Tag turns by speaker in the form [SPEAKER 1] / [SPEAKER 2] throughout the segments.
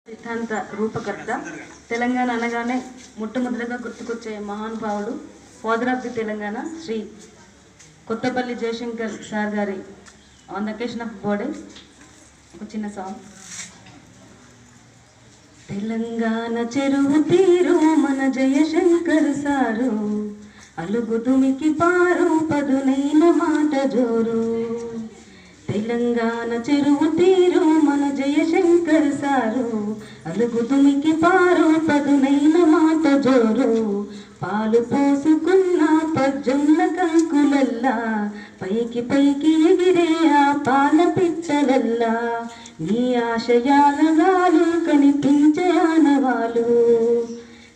[SPEAKER 1] సిద్ధాంత రూపకర్త తెలంగాణ అనగానే మొట్టమొదటిగా గుర్తుకొచ్చే మహానుభావుడు father of the Telangana Shri Kothapalli Jayashankar sir గారి on the occasion of birthday ఒక చిన్న సాంగ్. తెలంగాణ చెరువు తీరు మన జయశంకర్ సారు, అలుగు తుమికి పారు పదునైన మాట జోరు. తెలంగాణ చెరువు తీరు మన జయశంకర్ సారు, అలుగు తుమికి పారు పదునైన మాట జోరు. పాలు పోసుకున్న పజ్జొన్న కంకులల్లా, పైకి పైకి ఎగిరే ఆ పాల పిచ్చలల్లా, నీ ఆశయాలగాలు కనిపించే ఆనవాలు.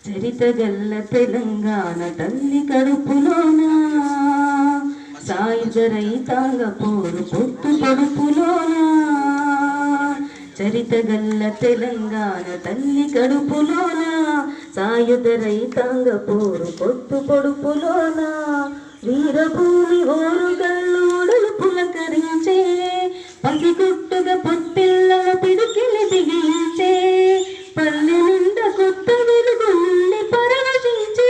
[SPEAKER 1] చరితగల్ల తెలంగాణ తల్లి కడుపులోనా, సాయుధ రైతాంగ పోరు పొత్తు పొడుపులోనా. చరితగల్ల తెలంగాణ తల్లి కడుపులోనా, సాయుధ రైతాంగ పోరు పొత్తు పొడుపులోనా. వీరభూమి ఓరుగల్లోడలు పులకరించే, పసిగుట్టుగా పొత్తిళ్ళల పిడికిలి బిగించే, పల్లె నిండా కొత్త వెలుగు నుండి పరవశించే,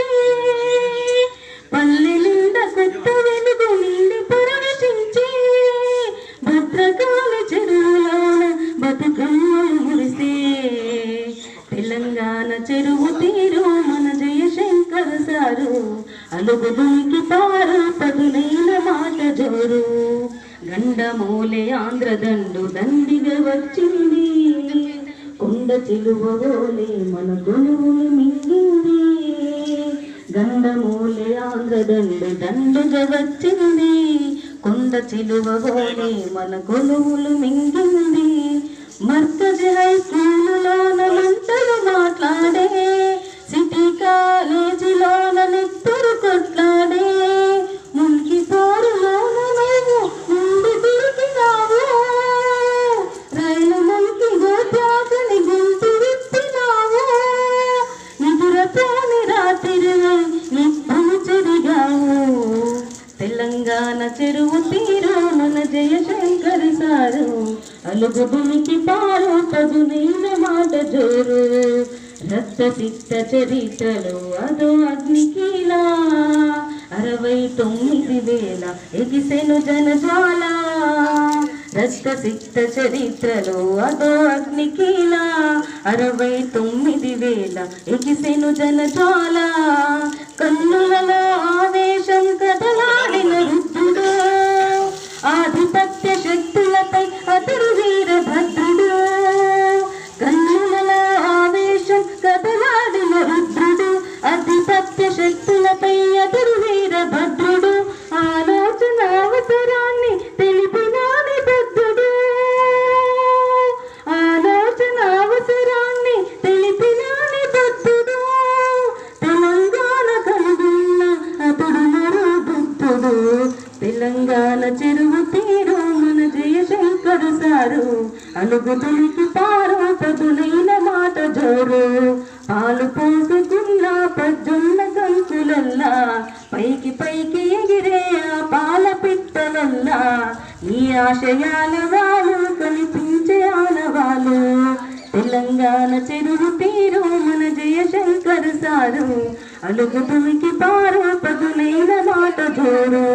[SPEAKER 1] పల్లె నిండా కొత్త వెలుగు నుండి పరవశించే. భద్రకాళి చెరువులోన బతుకమ్మలు మురిసే, తెలంగాణ చెరువు తీరు మన జయశంకర్ సారు, అలుగు దుమికి పారు పదునైన మాట జోరు. గండమూలే ఆంధ్రదండు దండిగా వచ్చింది, కొండ చిలువోలే మన గొలువులు మింగింది. గండమూలే ఆంధ్రదండు దండుగా వచ్చింది, కొండ చిలువోలే మన గొలువులు మింగింది. మర్కజ్ హై స్కూలులోన మంటలు మాట్లాడే, సిటీ కాలేజీలోన నెత్తురు కొట్లాడే, ముల్కి పోరులోన నువ్వు ముందు దొరికినావు, రైలు ముల్కి గోత్యాకని గొంతు విప్పినావు. నిదురపోని రాత్రివై నిప్పును చెరిగావు. తెలంగాణ చెరువు తీరు మన జయశంకర్ సారు, అలుగు భూమికి పారు పదునైన మాట జోరు. రక్త సిక్త చరిత్రలో అదో అగ్నికీలా, 69,000 ఎగిసెను జనజ్వాల. రక్త సిక్త చరిత్రలో అదో అగ్నికీలా, 69,000 ఎగిసెను జనజ్వాల. కన్నులలో ఆవేశం కదలాడిన రుద్రుడు, ఆధిపత్య శక్తులపై అతడు వీరభద్రుడు. కన్నులలో ఆవేశం కదలాడిన రుద్రుడు, ఆధిపత్య శక్తులపై అతడు వీరభద్రుడు. ఆలోచన అవసరాన్ని తెలిపినాని బుద్ధుడు, ఆలోచన అవసరాన్ని తెలిపినాని బుద్ధుడు. తెలంగాణ కలుగున్న అతడు మరో బుద్ధుడు. తెలంగాణ చెరువు తీరు మన జయశంకర్ సారు, అలుగు తుమికి పారు పదునైన మాట జోరు. పాలు పోసుకున్న పజ్జొన్న కంకులల్లా, పైకి పైకి ఎగిరే ఆ పాల పిట్టలల్లా, ఈ ఆశయాల వాళ్ళు కనిపించే ఆనవాలు. తెలంగాణ చెరువు తీరు మన జయశంకర్ సారు, అలుగు తుమికి పారు పదునైన మాట జోరు.